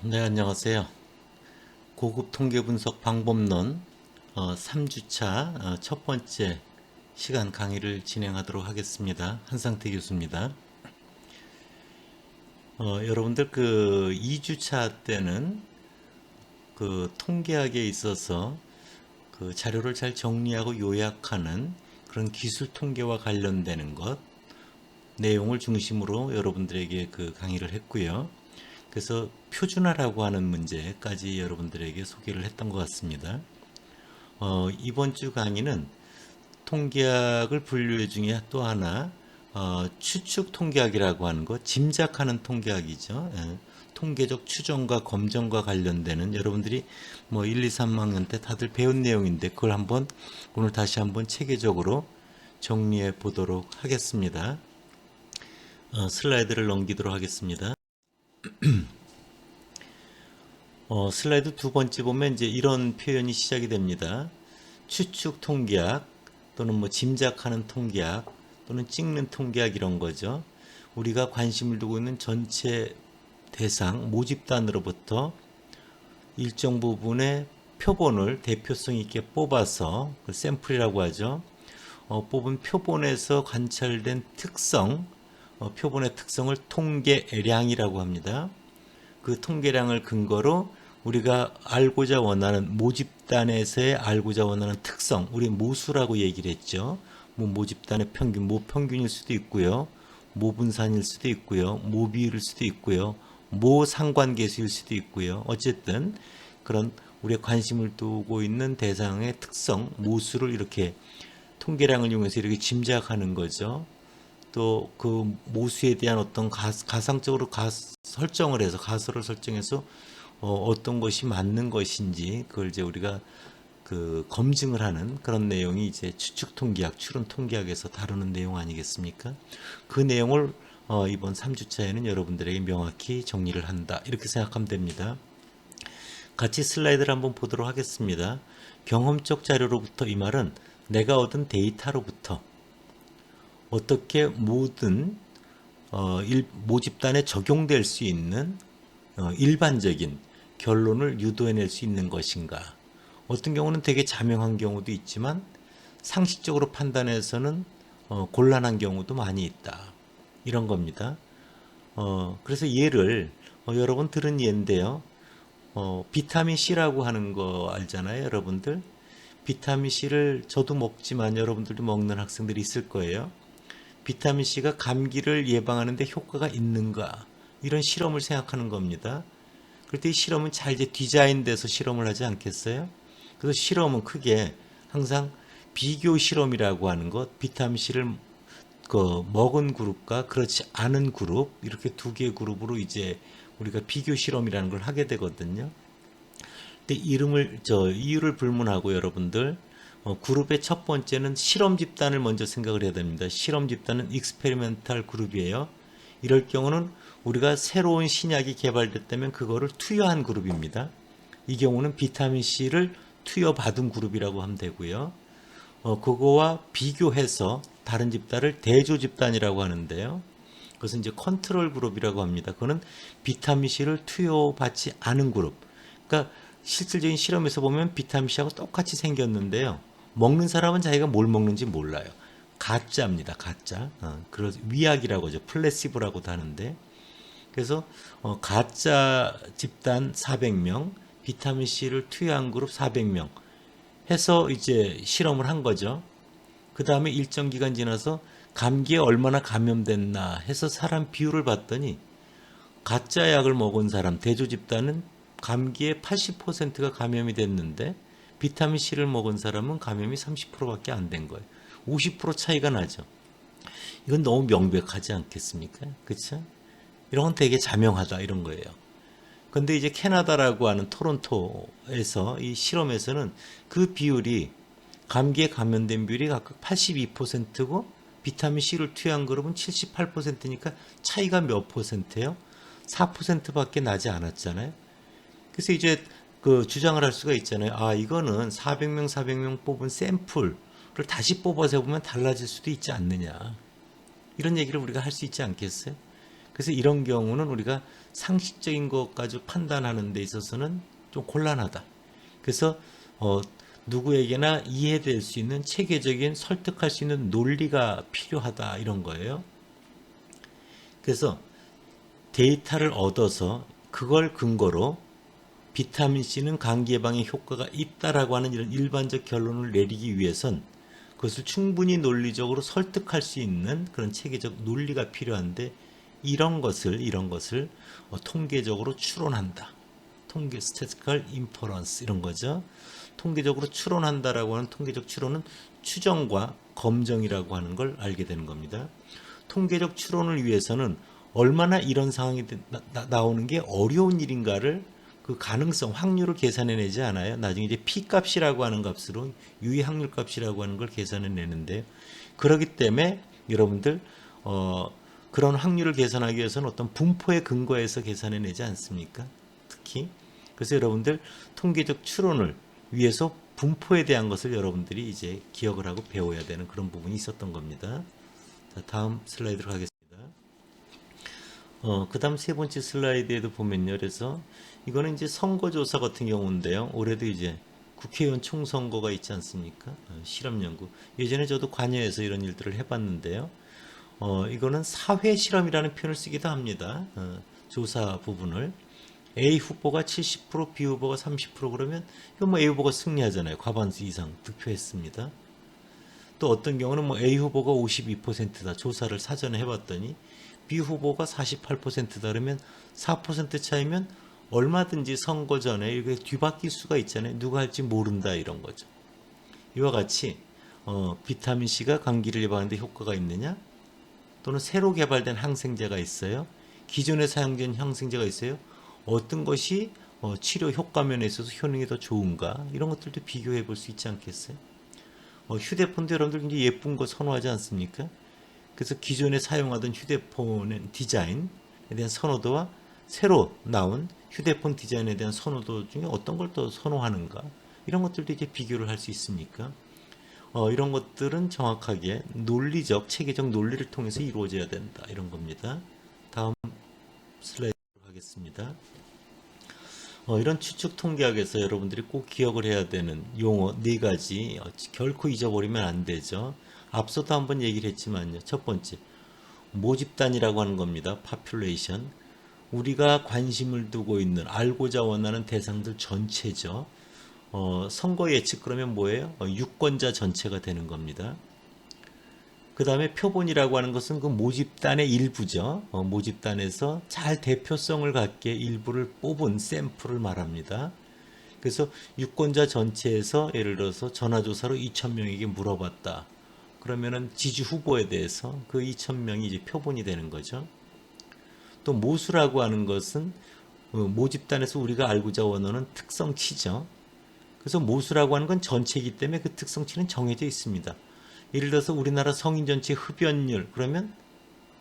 네, 안녕하세요. 고급 통계 분석 방법론 3주차 첫 번째 시간 강의를 진행하도록 하겠습니다. 한상태 교수입니다. 여러분들 그 2주차 때는 그 통계학에 있어서 그 자료를 잘 정리하고 요약하는 그런 기술 통계와 관련되는 것 내용을 중심으로 여러분들에게 그 강의를 했고요. 그래서 표준화라고 하는 문제까지 여러분들에게 소개를 했던 것 같습니다. 이번 주 강의는 통계학을 분류해 중에 또 하나 추측 통계학이라고 하는 거, 짐작하는 통계학이죠. 통계적 추정과 검증과 관련되는 여러분들이 뭐 1, 2, 3학년 때 다들 배운 내용인데 그걸 한번 오늘 다시 한번 체계적으로 정리해 보도록 하겠습니다. 슬라이드를 넘기도록 하겠습니다. 슬라이드 두 번째 보면 이제 이런 표현이 시작이 됩니다. 추측 통계학 또는 뭐 짐작하는 통계학 또는 찍는 통계학 이런 거죠. 우리가 관심을 두고 있는 전체 대상 모집단으로부터 일정 부분의 표본을 대표성 있게 뽑아서 그 샘플이라고 하죠. 뽑은 표본에서 관찰된 특성, 표본의 특성을 통계량이라고 합니다. 그 통계량을 근거로 우리가 알고자 원하는 모집단에서의 알고자 원하는 특성, 우리 모수라고 얘기를 했죠. 뭐 모집단의 평균, 모평균일 수도 있고요. 모분산일 수도 있고요. 모비율일 수도 있고요. 모상관계수일 수도 있고요. 어쨌든 그런 우리의 관심을 두고 있는 대상의 특성, 모수를 이렇게 통계량을 이용해서 이렇게 짐작하는 거죠. 또 그 모수에 대한 어떤 가상적으로 설정을 해서 가설을 설정해서 어떤 것이 맞는 것인지 그걸 이제 우리가 그 검증을 하는 그런 내용이 이제 추측 통계학, 추론 통계학에서 다루는 내용 아니겠습니까? 그 내용을 이번 3주차에는 여러분들에게 명확히 정리를 한다. 이렇게 생각하면 됩니다. 같이 슬라이드를 한번 보도록 하겠습니다. 경험적 자료로부터 이 말은 내가 얻은 데이터로부터 어떻게 모든 모집단에 적용될 수 있는 일반적인 결론을 유도해낼 수 있는 것인가. 어떤 경우는 되게 자명한 경우도 있지만 상식적으로 판단해서는 곤란한 경우도 많이 있다. 이런 겁니다. 그래서 예를 여러분 들은 예인데요. 비타민 C라고 하는 거 알잖아요, 여러분들. 비타민 C를 저도 먹지만 여러분들도 먹는 학생들이 있을 거예요. 비타민 C가 감기를 예방하는 데 효과가 있는가? 이런 실험을 생각하는 겁니다. 그럴 때 이 실험은 잘 이제 디자인돼서 실험을 하지 않겠어요? 그래서 실험은 크게 항상 비교 실험이라고 하는 것, 비타민 C를 그 먹은 그룹과 그렇지 않은 그룹, 이렇게 두 개의 그룹으로 이제 우리가 비교 실험이라는 걸 하게 되거든요. 근데 이유를 불문하고 여러분들 그룹의 첫 번째는 실험 집단을 먼저 생각을 해야 됩니다. 실험 집단은 익스페리멘탈 그룹이에요. 이럴 경우는 우리가 새로운 신약이 개발됐다면 그거를 투여한 그룹입니다. 이 경우는 비타민 C를 투여받은 그룹이라고 하면 되고요. 그거와 비교해서 다른 집단을 대조 집단이라고 하는데요. 그것은 이제 컨트롤 그룹이라고 합니다. 그거는 비타민 C를 투여받지 않은 그룹. 그러니까 실질적인 실험에서 보면 비타민 C하고 똑같이 생겼는데요. 먹는 사람은 자기가 뭘 먹는지 몰라요. 가짜입니다. 가짜. 위약이라고 하죠. 플래시보라고도 하는데. 그래서 가짜 집단 400명, 비타민 C를 투여한 그룹 400명 해서 이제 실험을 한 거죠. 그 다음에 일정 기간 지나서 감기에 얼마나 감염됐나 해서 사람 비율을 봤더니 가짜 약을 먹은 사람 대조 집단은 감기의 80%가 감염이 됐는데 비타민 C를 먹은 사람은 감염이 30%밖에 안 된 거예요. 50% 차이가 나죠. 이건 너무 명백하지 않겠습니까? 그렇죠? 이런 건 되게 자명하다 이런 거예요. 근데 이제 캐나다라고 하는 토론토에서 이 실험에서는 그 비율이 감기에 감염된 비율이 각각 82%고 비타민 C를 투여한 그룹은 78%니까 차이가 몇 %예요? 4%밖에 나지 않았잖아요. 그래서 이제 그 주장을 할 수가 있잖아요. 아, 이거는 400명 뽑은 샘플을 다시 뽑아서 해보면 달라질 수도 있지 않느냐. 이런 얘기를 우리가 할 수 있지 않겠어요? 그래서 이런 경우는 우리가 상식적인 것 가지고 판단하는 데 있어서는 좀 곤란하다. 그래서 누구에게나 이해될 수 있는 체계적인 설득할 수 있는 논리가 필요하다 이런 거예요. 그래서 데이터를 얻어서 그걸 근거로 비타민C는 감기 예방에 효과가 있다라고 하는 이런 일반적 결론을 내리기 위해선 그것을 충분히 논리적으로 설득할 수 있는 그런 체계적 논리가 필요한데 이런 것을 통계적으로 추론한다. 통계 statistical inference 이런 거죠. 통계적으로 추론한다라고 하는 통계적 추론은 추정과 검정이라고 하는 걸 알게 되는 겁니다. 통계적 추론을 위해서는 얼마나 이런 상황이 나오는 게 어려운 일인가를 그 가능성, 확률을 계산해내지 않아요. 나중에 이제 P값이라고 하는 값으로 유의 확률 값이라고 하는 걸 계산해내는데요. 그렇기 때문에 여러분들 그런 확률을 계산하기 위해서는 어떤 분포에 근거해서 계산해내지 않습니까? 특히 그래서 여러분들 통계적 추론을 위해서 분포에 대한 것을 여러분들이 이제 기억을 하고 배워야 되는 그런 부분이 있었던 겁니다. 자, 다음 슬라이드로 가겠습니다. 그 다음 세 번째 슬라이드에도 보면요. 그래서 이거는 이제 선거조사 같은 경우인데요. 올해도 이제 국회의원 총선거가 있지 않습니까? 실험 연구. 예전에 저도 관여해서 이런 일들을 해봤는데요. 이거는 사회 실험이라는 표현을 쓰기도 합니다. 조사 부분을. A 후보가 70%, B 후보가 30% 그러면 이건 뭐 A 후보가 승리하잖아요. 과반수 이상 득표했습니다. 또 어떤 경우는 뭐 A 후보가 52%다. 조사를 사전에 해봤더니 B 후보가 48%다. 그러면 4% 차이면 얼마든지 선거 전에 이게 뒤바뀔 수가 있잖아요. 누가 할지 모른다 이런 거죠. 이와 같이 비타민C가 감기를 예방하는 데 효과가 있느냐? 또는 새로 개발된 항생제가 있어요. 기존에 사용된 항생제가 있어요. 어떤 것이 치료 효과면에 있어서 효능이 더 좋은가? 이런 것들도 비교해 볼 수 있지 않겠어요? 휴대폰도 여러분들 굉장히 예쁜 거 선호하지 않습니까? 그래서 기존에 사용하던 휴대폰의 디자인에 대한 선호도와 새로 나온 휴대폰 디자인에 대한 선호도 중에 어떤 걸 더 선호하는가? 이런 것들도 이제 비교를 할 수 있으니까 이런 것들은 정확하게 논리적, 체계적 논리를 통해서 이루어져야 된다. 이런 겁니다. 다음 슬라이드로 가겠습니다. 이런 추측 통계학에서 여러분들이 꼭 기억을 해야 되는 용어 네 가지 결코 잊어버리면 안 되죠. 앞서도 한번 얘기를 했지만요. 첫 번째, 모집단이라고 하는 겁니다. population. 우리가 관심을 두고 있는 알고자 원하는 대상들 전체죠. 선거 예측 그러면 뭐예요? 유권자 전체가 되는 겁니다. 그 다음에 표본이라고 하는 것은 그 모집단의 일부죠. 모집단에서 잘 대표성을 갖게 일부를 뽑은 샘플을 말합니다. 그래서 유권자 전체에서 예를 들어서 전화조사로 2,000명에게 물어봤다. 그러면은 지지 후보에 대해서 그 2,000명이 이제 표본이 되는 거죠. 또 모수라고 하는 것은 모집단에서 우리가 알고자 원하는 특성치죠. 그래서 모수라고 하는 건 전체이기 때문에 그 특성치는 정해져 있습니다. 예를 들어서 우리나라 성인 전체 흡연율 그러면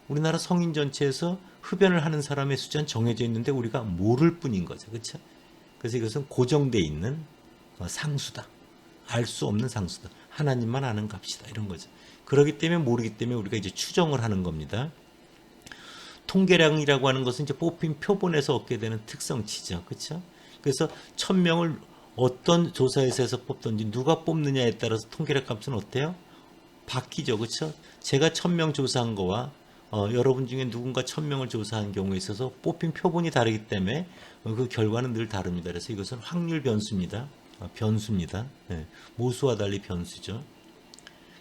우리나라 성인 전체에서 흡연을 하는 사람의 숫자는 정해져 있는데 우리가 모를 뿐인 거죠. 그렇죠? 그래서 이것은 고정되어 있는 상수다. 알 수 없는 상수다. 하나님만 아는 값이다. 이런 거죠. 그렇기 때문에 모르기 때문에 우리가 이제 추정을 하는 겁니다. 통계량이라고 하는 것은 이제 뽑힌 표본에서 얻게 되는 특성치죠. 그렇죠? 그래서 1,000명을 어떤 조사에서 해서 뽑든지 누가 뽑느냐에 따라서 통계량 값은 어때요? 바뀌죠. 그렇죠? 제가 1,000명 조사한 거와 여러분 중에 누군가 1,000명을 조사한 경우에 있어서 뽑힌 표본이 다르기 때문에 그 결과는 늘 다릅니다. 그래서 이것은 확률 변수입니다. 변수입니다. 네. 모수와 달리 변수죠.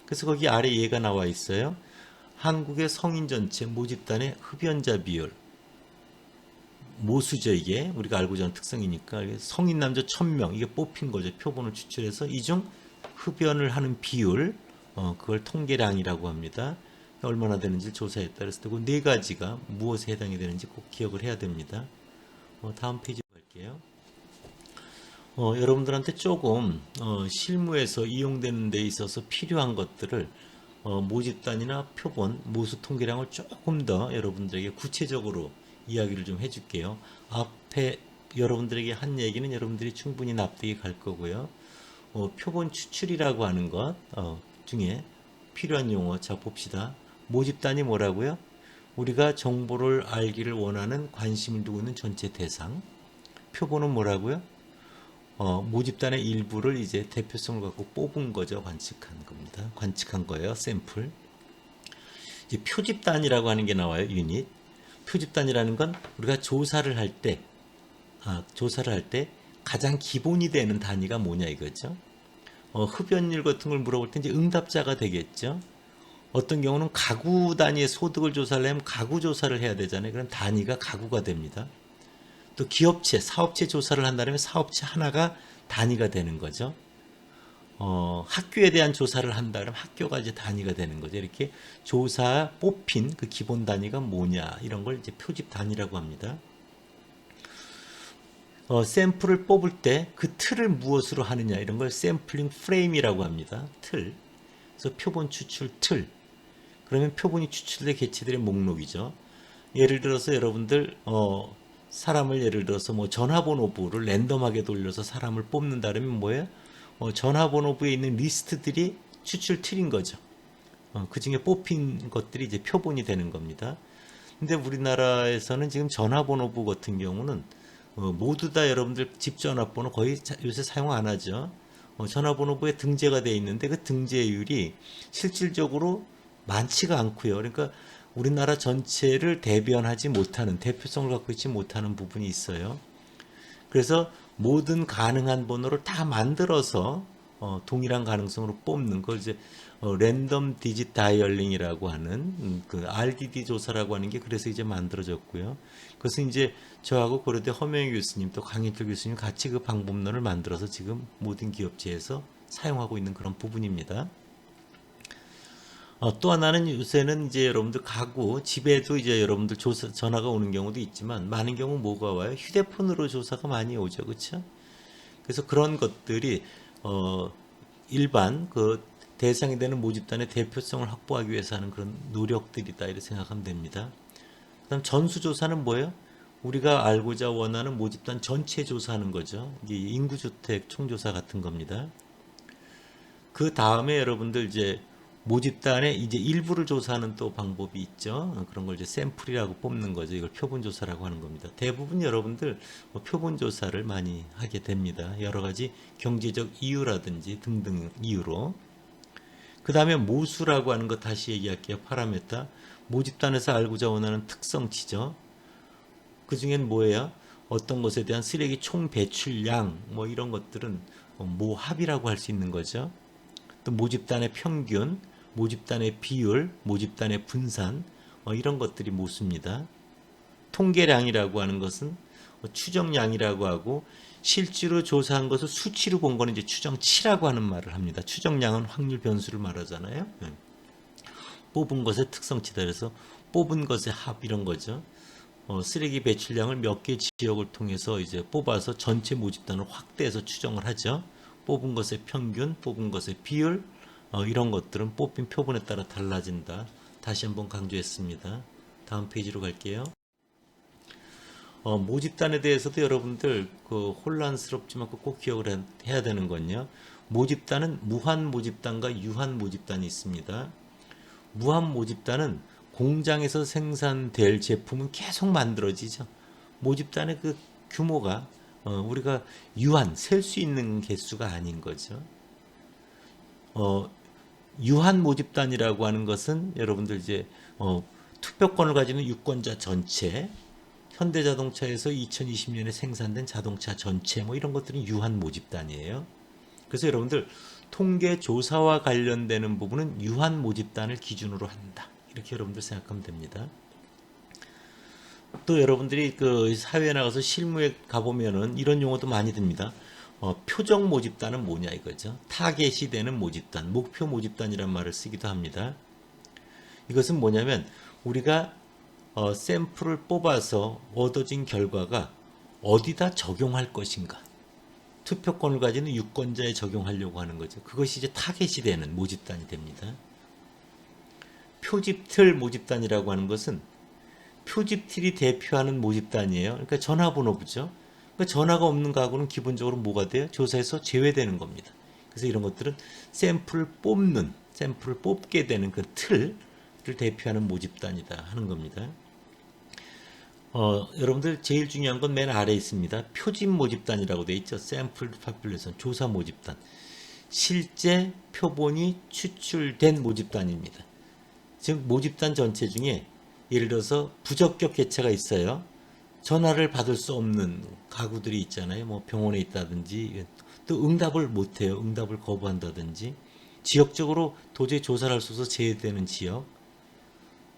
그래서 거기 아래 예가 나와 있어요. 한국의 성인 전체 모집단의 흡연자 비율. 모수죠. 이게 우리가 알고자 하는 특성이니까 성인 남자 1,000명 이게 뽑힌 거죠. 표본을 추출해서 이 중 흡연을 하는 비율 그걸 통계량이라고 합니다. 얼마나 되는지 조사에 따라서 되고 네 가지가 무엇에 해당이 되는지 꼭 기억을 해야 됩니다. 다음 페이지로 갈게요. 여러분들한테 조금 실무에서 이용되는 데 있어서 필요한 것들을 모집단이나 표본, 모수 통계량을 조금 더 여러분들에게 구체적으로 이야기를 좀 해줄게요. 앞에 여러분들에게 한 얘기는 여러분들이 충분히 납득이 갈 거고요. 표본 추출이라고 하는 것 중에 필요한 용어 자 봅시다. 모집단이 뭐라고요? 우리가 정보를 알기를 원하는 관심을 두고 있는 전체 대상. 표본은 뭐라고요? 모집단의 일부를 이제 대표성을 갖고 뽑은 거죠. 관측한 겁니다. 관측한 거예요. 샘플. 이제 표집단이라고 하는 게 나와요. 유닛. 표집단이라는 건 우리가 조사를 할 때 가장 기본이 되는 단위가 뭐냐 이거죠. 흡연율 같은 걸 물어볼 때 이제 응답자가 되겠죠. 어떤 경우는 가구 단위의 소득을 조사하려면 가구 조사를 해야 되잖아요. 그럼 단위가 가구가 됩니다. 또 기업체, 사업체 조사를 한다면 사업체 하나가 단위가 되는 거죠. 학교에 대한 조사를 한다 그러면 학교가 이제 단위가 되는 거죠. 이렇게 조사 뽑힌 그 기본 단위가 뭐냐 이런 걸 이제 표집 단위라고 합니다. 샘플을 뽑을 때 그 틀을 무엇으로 하느냐 이런 걸 샘플링 프레임이라고 합니다. 틀. 그래서 표본 추출 틀. 그러면 표본이 추출된 개체들의 목록이죠. 예를 들어서 여러분들 사람을 예를 들어서 뭐 전화번호부를 랜덤하게 돌려서 사람을 뽑는다 그러면 뭐예요? 전화번호부에 있는 리스트들이 추출 틀인 거죠. 그 중에 뽑힌 것들이 이제 표본이 되는 겁니다. 근데 우리나라에서는 지금 전화번호부 같은 경우는 모두 다 여러분들 집 전화번호 거의 요새 사용 안 하죠. 전화번호부에 등재가 되어 있는데 그 등재율이 실질적으로 많지가 않고요. 그러니까 우리나라 전체를 대변하지 못하는 대표성을 갖고 있지 못하는 부분이 있어요. 그래서 모든 가능한 번호를 다 만들어서 동일한 가능성으로 뽑는 걸 이제 랜덤 디짓 다이얼링이라고 하는 그 RDD 조사라고 하는 게 그래서 이제 만들어졌고요. 그것은 이제 저하고 고려대 허명희 교수님 또 강인철 교수님 같이 그 방법론을 만들어서 지금 모든 기업체에서 사용하고 있는 그런 부분입니다. 또 하나는 요새는 이제 여러분들 가구, 집에도 이제 여러분들 전화가 오는 경우도 있지만 많은 경우 뭐가 와요? 휴대폰으로 조사가 많이 오죠. 그렇죠? 그래서 그런 것들이 일반 그 대상이 되는 모집단의 대표성을 확보하기 위해서 하는 그런 노력들이다 이렇게 생각하면 됩니다. 그다음 전수조사는 뭐예요? 우리가 알고자 원하는 모집단 전체 조사하는 거죠. 이게 인구주택 총조사 같은 겁니다. 그 다음에 여러분들 이제 모집단의 이제 일부를 조사하는 또 방법이 있죠. 그런 걸 이제 샘플이라고 뽑는 거죠. 이걸 표본조사라고 하는 겁니다. 대부분 여러분들 표본조사를 많이 하게 됩니다. 여러 가지 경제적 이유라든지 등등 이유로. 그 다음에 모수라고 하는 거 다시 얘기할게요. 파라메타. 모집단에서 알고자 원하는 특성치죠. 그 중엔 뭐예요? 어떤 것에 대한 쓰레기 총 배출량 뭐 이런 것들은 모합이라고 할 수 있는 거죠. 또 모집단의 평균, 모집단의 비율, 모집단의 분산 이런 것들이 모수입니다. 통계량이라고 하는 것은 추정량이라고 하고 실제로 조사한 것을 수치로 본 거는 이제 추정치라고 하는 말을 합니다. 추정량은 확률 변수를 말하잖아요. 뽑은 것의 특성치다. 그래서 뽑은 것의 합 이런 거죠. 쓰레기 배출량을 몇 개 지역을 통해서 이제 뽑아서 전체 모집단을 확대해서 추정을 하죠. 뽑은 것의 평균, 뽑은 것의 비율 이런 것들은 뽑힌 표본에 따라 달라진다. 다시 한번 강조했습니다. 다음 페이지로 갈게요. 모집단에 대해서도 여러분들 그 혼란스럽지만 꼭 기억을 해야 되는 건요. 모집단은 무한 모집단과 유한 모집단이 있습니다. 무한 모집단은 공장에서 생산될 제품은 계속 만들어지죠. 모집단의 그 규모가 우리가 유한, 셀 수 있는 개수가 아닌 거죠. 유한 모집단이라고 하는 것은 여러분들 이제 투표권을 가지는 유권자 전체, 현대자동차에서 2020년에 생산된 자동차 전체 뭐 이런 것들은 유한 모집단이에요. 그래서 여러분들 통계 조사와 관련되는 부분은 유한 모집단을 기준으로 한다. 이렇게 여러분들 생각하면 됩니다. 또 여러분들이 그 사회에 나가서 실무에 가보면은 이런 용어도 많이 듭니다. 표적 모집단은 뭐냐 이거죠. 타겟이 되는 모집단, 목표 모집단이란 말을 쓰기도 합니다. 이것은 뭐냐면 우리가 샘플을 뽑아서 얻어진 결과가 어디다 적용할 것인가. 투표권을 가지는 유권자에 적용하려고 하는 거죠. 그것이 이제 타겟이 되는 모집단이 됩니다. 표집틀 모집단이라고 하는 것은 표집틀이 대표하는 모집단이에요. 그러니까 전화번호부죠. 그러니까 전화가 없는 가구는 기본적으로 뭐가 돼요? 조사에서 제외되는 겁니다. 그래서 이런 것들은 샘플을 뽑게 되는 그 틀, 것들을 대표하는 모집단이다 하는 겁니다. 여러분들 제일 중요한 건 맨 아래에 있습니다. 표집 모집단이라고 되어 있죠. Sampled Population, 조사 모집단. 실제 표본이 추출된 모집단입니다. 즉 모집단 전체 중에 예를 들어서 부적격 개체가 있어요. 전화를 받을 수 없는 가구들이 있잖아요. 뭐 병원에 있다든지 또 응답을 못해요. 응답을 거부한다든지 지역적으로 도저히 조사를 할 수 없어서 제외되는 지역,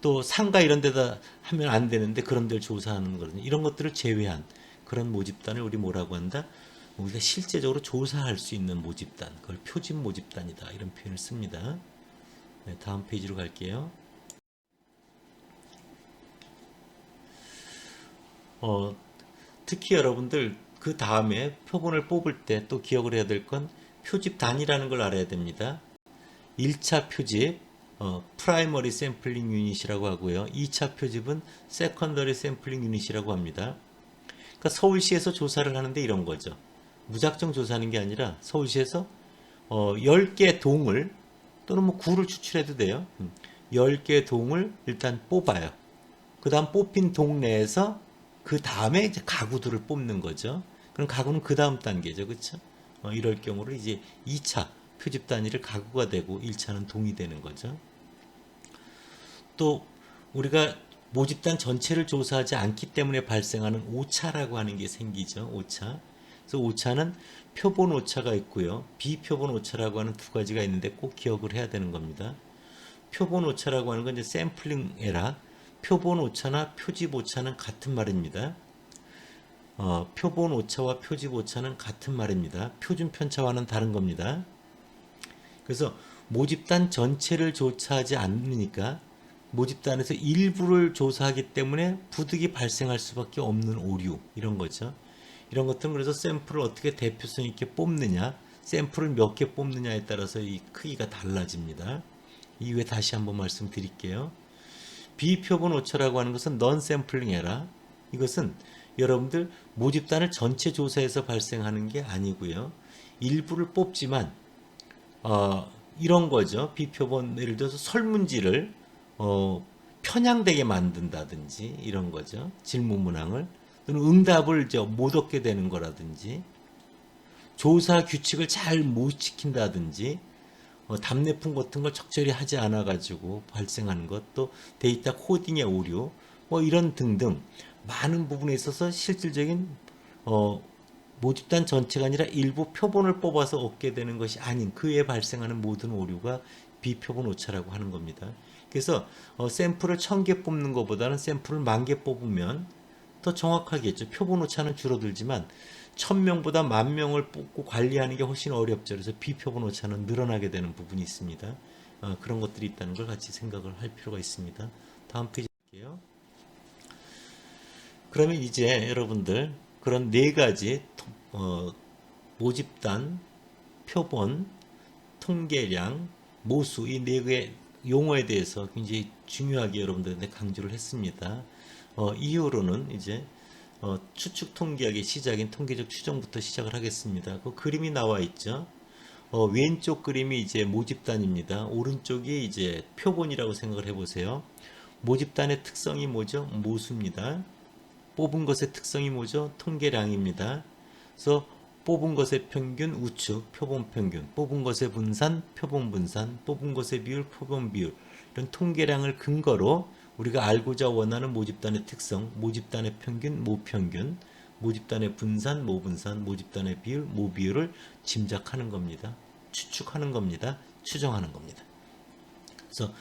또 상가 이런 데다 하면 안 되는데 그런 데를 조사하는 거거든요. 이런 것들을 제외한 그런 모집단을 우리 뭐라고 한다? 우리가 실제적으로 조사할 수 있는 모집단, 그걸 표집 모집단이다 이런 표현을 씁니다. 네, 다음 페이지로 갈게요. 특히 여러분들 그 다음에 표본을 뽑을 때 또 기억을 해야 될 건 표집단이라는 걸 알아야 됩니다. 1차 표집, 프라이머리 샘플링 유닛이라고 하고요. 2차 표집은 세컨더리 샘플링 유닛이라고 합니다. 그러니까 서울시에서 조사를 하는데 이런 거죠. 무작정 조사하는 게 아니라 서울시에서 10개 동을 또는 뭐 구를 추출해도 돼요. 10개 동을 일단 뽑아요. 그 다음 뽑힌 동 내에서 그 다음에 이제 가구들을 뽑는 거죠. 그럼 가구는 그 다음 단계죠. 그렇죠? 이럴 경우를 이제 2차 표집 단위를 가구가 되고 1차는 동이 되는 거죠. 또 우리가 모집단 전체를 조사하지 않기 때문에 발생하는 오차라고 하는 게 생기죠. 오차. 그래서 오차는 표본 오차가 있고요. 비표본 오차라고 하는 두 가지가 있는데 꼭 기억을 해야 되는 겁니다. 표본 오차라고 하는 건 이제 샘플링 에라, 표본 오차나 표집 오차는 같은 말입니다. 표본 오차와 표집 오차는 같은 말입니다. 표준 편차와는 다른 겁니다. 그래서 모집단 전체를 조사하지 않으니까 모집단에서 일부를 조사하기 때문에 부득이 발생할 수밖에 없는 오류, 이런 거죠. 이런 것들은 그래서 샘플을 어떻게 대표성 있게 뽑느냐, 샘플을 몇 개 뽑느냐에 따라서 이 크기가 달라집니다. 이후에 다시 한번 말씀드릴게요. 비표본 오차라고 하는 것은 넌 샘플링 에라. 이것은 여러분들 모집단을 전체 조사해서 발생하는 게 아니고요. 일부를 뽑지만 이런 거죠. 비표본, 예를 들어서 설문지를 편향되게 만든다든지 이런 거죠. 질문 문항을 또는 응답을 못 얻게 되는 거라든지 조사 규칙을 잘 못 지킨다든지 답례품 같은 걸 적절히 하지 않아 가지고 발생하는 것, 또 데이터 코딩의 오류 뭐 이런 등등 많은 부분에 있어서 실질적인 모집단 전체가 아니라 일부 표본을 뽑아서 얻게 되는 것이 아닌 그 외에 발생하는 모든 오류가 비표본 오차라고 하는 겁니다. 그래서 샘플을 1000개 뽑는 것보다는 샘플을 10,000개 뽑으면 더 정확하겠죠. 표본 오차는 줄어들지만 1000명보다 10,000명을 뽑고 관리하는 게 훨씬 어렵죠. 그래서 비표본 오차는 늘어나게 되는 부분이 있습니다. 그런 것들이 있다는 걸 같이 생각을 할 필요가 있습니다. 다음 페이지 볼게요. 그러면 이제 여러분들 그런 네 가지 모집단, 표본, 통계량, 모수 이 네 개의 용어에 대해서 굉장히 중요하게 여러분들한테 강조를 했습니다. 이후로는 이제 추측 통계학의 시작인 통계적 추정부터 시작을 하겠습니다. 그 그림이 나와 있죠. 왼쪽 그림이 이제 모집단입니다. 오른쪽이 이제 표본이라고 생각을 해보세요. 모집단의 특성이 뭐죠? 모수입니다. 뽑은 것의 특성이 뭐죠? 통계량입니다. 그래서 뽑은 것의 평균, 우측, 표본 평균, 뽑은 것의 분산, 표본 분산, 뽑은 것의 비율, 표본 비율, 이런 통계량을 근거로 우리가 알고자 원하는 모집단의 특성, 모집단의 평균, 모평균, 모집단의 분산, 모분산, 모집단의 비율, 모비율을 짐작하는 겁니다. 추측하는 겁니다. 추정하는 겁니다. 그래서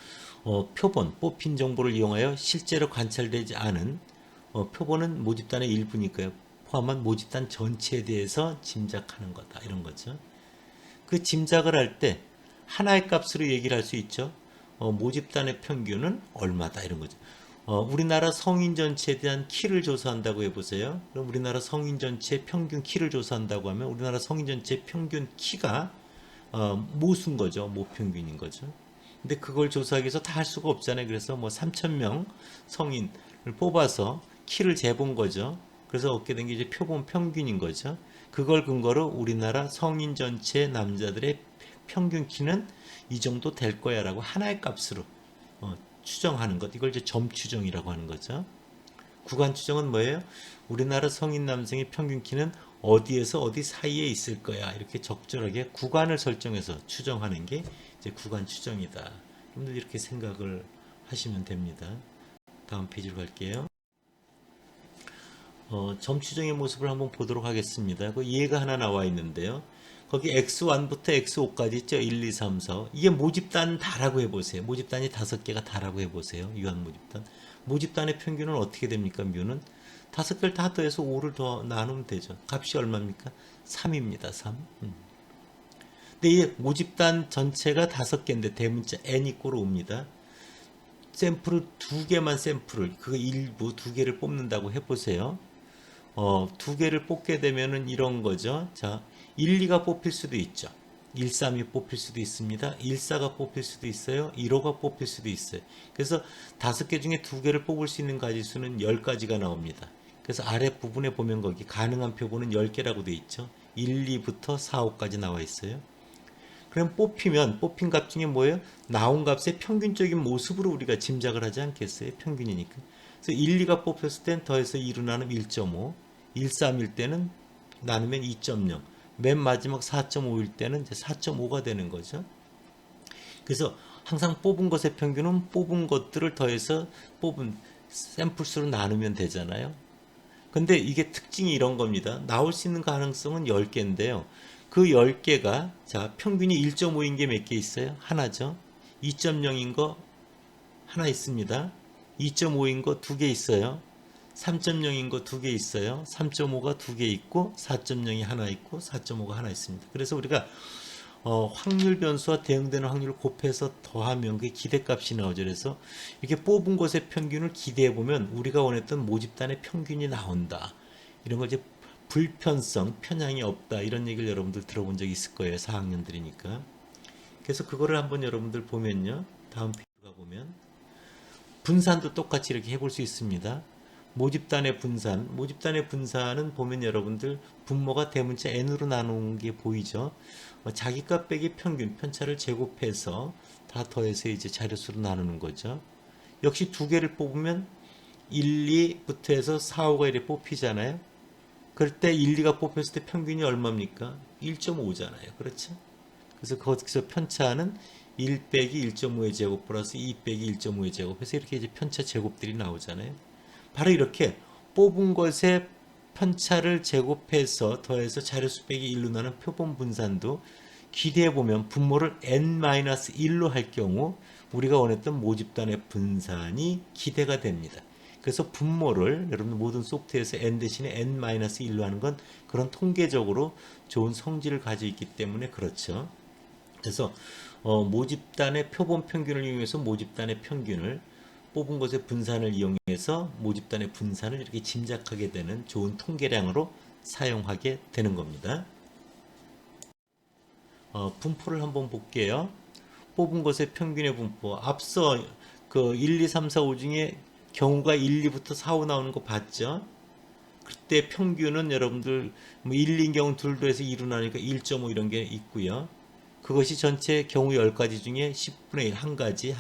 표본, 뽑힌 정보를 이용하여 실제로 관찰되지 않은 표본은 모집단의 일부니까요. 포함한 모집단 전체에 대해서 짐작하는 거다. 이런 거죠. 그 짐작을 할 때 하나의 값으로 얘기를 할 수 있죠. 모집단의 평균은 얼마다 이런 거죠. 우리나라 성인 전체에 대한 키를 조사한다고 해보세요. 그럼 우리나라 성인 전체 평균 키를 조사한다고 하면 우리나라 성인 전체 평균 키가 모수인 거죠. 모평균인 거죠. 근데 그걸 조사하기 위해서 다 할 수가 없잖아요. 그래서 뭐 3,000명 성인을 뽑아서 키를 재본 거죠. 그래서 얻게 된 게 이제 표본 평균인 거죠. 그걸 근거로 우리나라 성인 전체 남자들의 평균 키는 이 정도 될 거야 라고 하나의 값으로 추정하는 것, 이걸 이제 점 추정이라고 하는 거죠. 구간 추정은 뭐예요? 우리나라 성인 남성의 평균 키는 어디에서 어디 사이에 있을 거야. 이렇게 적절하게 구간을 설정해서 추정하는 게 이제 구간 추정이다. 여러분들 이렇게 생각을 하시면 됩니다. 다음 페이지로 갈게요. 점 추정의 모습을 한번 보도록 하겠습니다. 그 예가 하나 나와 있는데요. 거기 x1부터 x5까지 있죠. 1, 2, 3, 4. 이게 모집단 다라고 해보세요. 모집단이 5개가 다라고 해보세요. 유한 모집단. 모집단의 평균은 어떻게 됩니까? 뮤는 5개를 다 더해서 5를 더 나누면 되죠. 값이 얼마입니까? 3입니다. 3. 근데 이 모집단 전체가 5개인데 대문자 n 이꼴 5입니다. 샘플을 2개만 샘플을 그 일부 2개를 뽑는다고 해보세요. 2개를 뽑게 되면은 이런 거죠. 자, 1, 2가 뽑힐 수도 있죠. 1, 3이 뽑힐 수도 있습니다. 1, 4가 뽑힐 수도 있어요. 1, 5가 뽑힐 수도 있어요. 그래서 5개 중에 2개를 뽑을 수 있는 가지수는 10가지가 나옵니다. 그래서 아랫부분에 보면 거기 가능한 표본은 10개라고 되어 있죠. 1, 2부터 4, 5까지 나와 있어요. 그럼 뽑힌 값 중에 뭐예요? 나온 값의 평균적인 모습으로 우리가 짐작을 하지 않겠어요? 평균이니까. 그래서 1, 2가 뽑혔을 땐 더해서 2로 나누면 1.5, 1, 3일 때는 나누면 2.0, 맨 마지막 4.5일 때는 이제 4.5가 되는 거죠. 그래서 항상 뽑은 것의 평균은 뽑은 것들을 더해서 뽑은 샘플 수로 나누면 되잖아요. 근데 이게 특징이 이런 겁니다. 나올 수 있는 가능성은 10개인데요. 그 10개가 자 평균이 1.5인 게 몇 개 있어요? 하나죠. 2.0인 거 하나 있습니다. 2.5인 거 2개 있어요. 3.0인 거 2개 있어요. 3.5가 2개 있고 4.0이 하나 있고 4.5가 하나 있습니다. 그래서 우리가 확률 변수와 대응되는 확률을 곱해서 더하면 그게 기대값이 나오죠. 그래서 이렇게 뽑은 것의 평균을 기대해 보면 우리가 원했던 모집단의 평균이 나온다. 이런 걸 이제 불편성, 편향이 없다. 이런 얘기를 여러분들 들어본 적이 있을 거예요. 4학년들이니까. 그래서 그거를 한번 여러분들 보면요. 다음 페이지가 보면 분산도 똑같이 이렇게 해볼 수 있습니다. 모집단의 분산은 보면 여러분들 분모가 대문자 n으로 나누는 게 보이죠. 자기값 빼기 평균, 편차를 제곱해서 다 더해서 이제 자료수로 나누는 거죠. 역시 2개를 뽑으면 1, 2부터 해서 4, 5가 이렇게 뽑히잖아요. 그럴 때 1, 2가 뽑혔을 때 평균이 얼마입니까? 1.5잖아요. 그렇죠? 그래서 거기서 편차는 1 빼기 1.5의 제곱 플러스 2 빼기 1.5의 제곱 해서 이렇게 이제 편차 제곱들이 나오잖아요. 바로 이렇게 뽑은 것의 편차를 제곱해서 더해서 자료수 빼기 1로 나는 표본 분산도 기대해보면 분모를 n-1로 할 경우 우리가 원했던 모집단의 분산이 기대가 됩니다. 그래서 분모를 여러분 모든 소프트웨어에서 n 대신에 n-1로 하는 건 그런 통계적으로 좋은 성질을 가지고 있기 때문에 그렇죠. 그래서 모집단의 표본 평균을 이용해서 모집단의 평균을 뽑은 것의 분산을 이용해서 모집단의 분산을 이렇게 짐작하게 되는 좋은 통계량으로 사용하게 되는 겁니다. 분포를 한번 볼게요. 뽑은 것의 평균의 분포. 앞서 그 1, 2, 3, 4, 5 중에 경우가 1, 2부터 4, 5 나오는 거 봤죠? 그때 평균은 여러분들 뭐 1인 경우 둘도 해서 2로 나누니까 1.5 이런 게 있고요. 그것이 전체 경우 10가지 중에 10분의 1, 한 가지,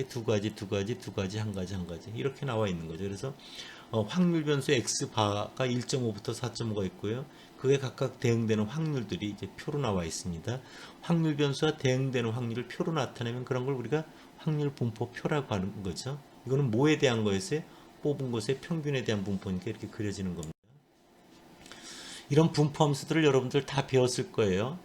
두 가지, 한 가지 이렇게 나와 있는 거죠. 그래서 확률 변수 x바가 1.5부터 4.5가 있고요. 그게 각각 대응되는 확률들이 이제 표로 나와 있습니다. 확률 변수와 대응되는 확률을 표로 나타내면 그런 걸 우리가 확률 분포표라고 하는 거죠. 이거는 뭐에 대한 거였어요? 뽑은 것의 평균에 대한 분포니까 이렇게 그려지는 겁니다. 이런 분포 함수들을 여러분들 다 배웠을 거예요.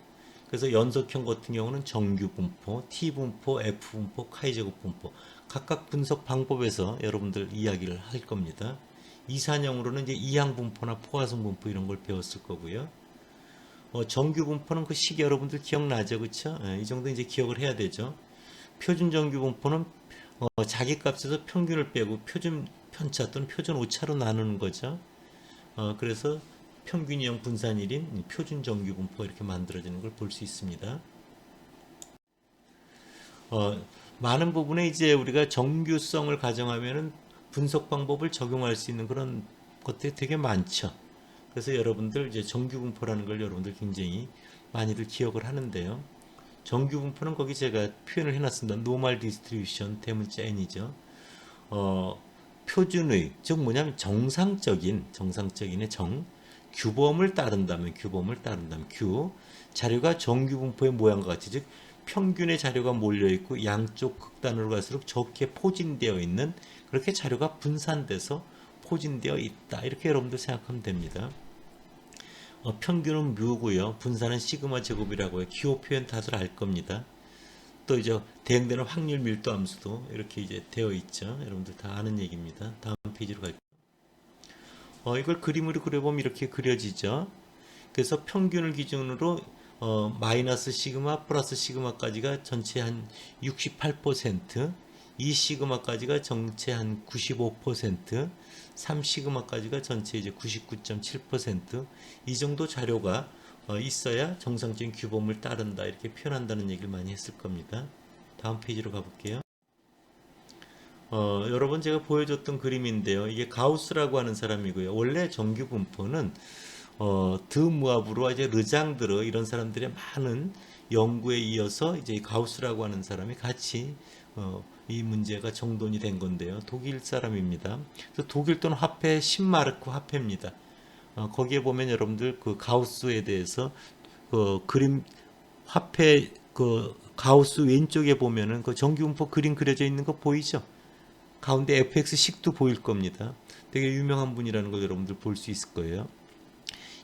그래서 연속형 같은 경우는 정규 분포, t 분포, f 분포, 카이제곱 분포 각각 분석 방법에서 여러분들 이야기를 할 겁니다. 이산형으로는 이제 이항 분포나 포화성 분포 이런 걸 배웠을 거고요. 정규 분포는 그 식 여러분들 기억나죠, 그렇죠? 이 정도 이제 기억을 해야 되죠. 표준 정규 분포는 자기 값에서 평균을 빼고 표준 편차 또는 표준 오차로 나누는 거죠. 그래서 평균형 분산일인 표준 정규 분포가 이렇게 만들어지는 걸 볼 수 있습니다. 많은 부분에 이제 우리가 정규성을 가정하면은 분석 방법을 적용할 수 있는 그런 것들이 되게 많죠. 그래서 여러분들 이제 정규 분포라는 걸 여러분들 굉장히 많이들 기억을 하는데요. 정규 분포는 거기 제가 표현을 해놨습니다. 노멀 디스트리뷰션 대문자 n이죠. 어, 표준의, 즉 뭐냐면 정상적인의 규범을 따른다면 규 자료가 정규분포의 모양과 같이, 즉 평균의 자료가 몰려 있고 양쪽 극단으로 갈수록 적게 포진되어 있는, 그렇게 자료가 분산돼서 포진되어 있다, 이렇게 여러분들 생각하면 됩니다. 평균은 뮤고요, 분산은 시그마 제곱이라고요. 기호 표현 다들 알 겁니다. 또 이제 대응되는 확률 밀도 함수도 이렇게 이제 되어 있죠. 여러분들 다 아는 얘기입니다. 다음 페이지로 갈게요. 이걸 그림으로 그려보면 이렇게 그려지죠. 그래서 평균을 기준으로 마이너스 시그마 플러스 시그마까지가 전체 한 68%, 2 시그마까지가 전체 한 95%, 3 시그마까지가 전체 이제 99.7%, 이 정도 자료가 있어야 정상적인 규범을 따른다, 이렇게 표현한다는 얘기를 많이 했을 겁니다. 다음 페이지로 가볼게요. 여러 번 제가 보여줬던 그림인데요. 이게 가우스라고 하는 사람이고요. 원래 정규 분포는 드무아브로 이제 르장드르 이런 사람들의 많은 연구에 이어서 이제 가우스라고 하는 사람이 같이 이 문제가 정돈이 된 건데요. 독일 사람입니다. 그래서 독일 돈 화폐 신마르크 화폐입니다. 거기에 보면 여러분들 그 가우스에 대해서 그림 화폐 가우스 왼쪽에 보면은 그 정규분포 그림 그려져 있는 거 보이죠? 가운데 fx식도 보일 겁니다. 되게 유명한 분이라는 걸 여러분들 볼 수 있을 거예요.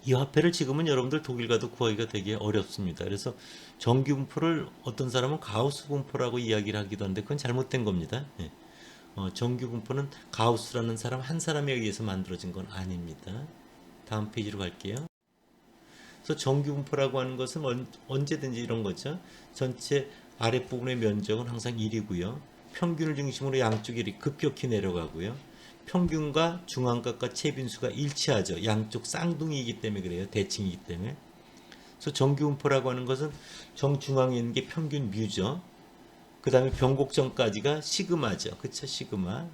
이 화폐를 지금은 여러분들 독일 가도 구하기가 되게 어렵습니다. 그래서 정규분포를 어떤 사람은 가우스 분포라고 이야기를 하기도 하는데 그건 잘못된 겁니다. 예. 정규분포는 가우스라는 사람 한 사람에 의해서 만들어진 건 아닙니다. 다음 페이지로 갈게요. 그래서 정규분포라고 하는 것은 언제든지 이런 거죠. 전체 아랫부분의 면적은 항상 1이고요. 평균을 중심으로 양쪽 1이 급격히 내려가고요. 평균과 중앙값과 최빈수가 일치하죠. 양쪽 쌍둥이이기 때문에 그래요. 대칭이기 때문에. 그래서 정규분포라고 하는 것은 정중앙에 있는 게 평균 뮤죠. 그 다음에 변곡점까지가 시그마죠. 그쵸? 시그마.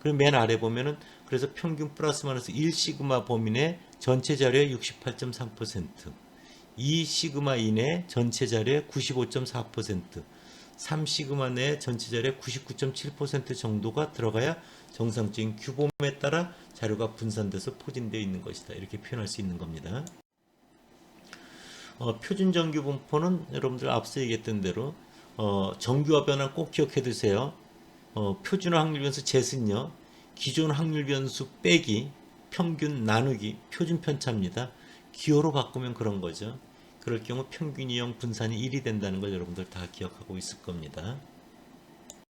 그리고 맨 아래 보면은 그래서 평균 플러스 마이너스 1 시그마 범위 내 전체 자료의 68.3%, 2 시그마 이내 전체 자료의 95.4%, 3 시그마 내 전체 자료의 99.7% 정도가 들어가야 정상적인 규범에 따라 자료가 분산돼서 포진되어 있는 것이다, 이렇게 표현할 수 있는 겁니다. 표준 정규 분포는 여러분들 앞서 얘기했던 대로 정규화 변화 꼭 기억해 두세요. 표준화 확률 변수 젯은요, 기존 확률 변수 빼기 평균 나누기 표준 편차입니다. 기호로 바꾸면 그런 거죠. 그럴 경우 평균 이용 분산이 1이 된다는 걸 여러분들 다 기억하고 있을 겁니다.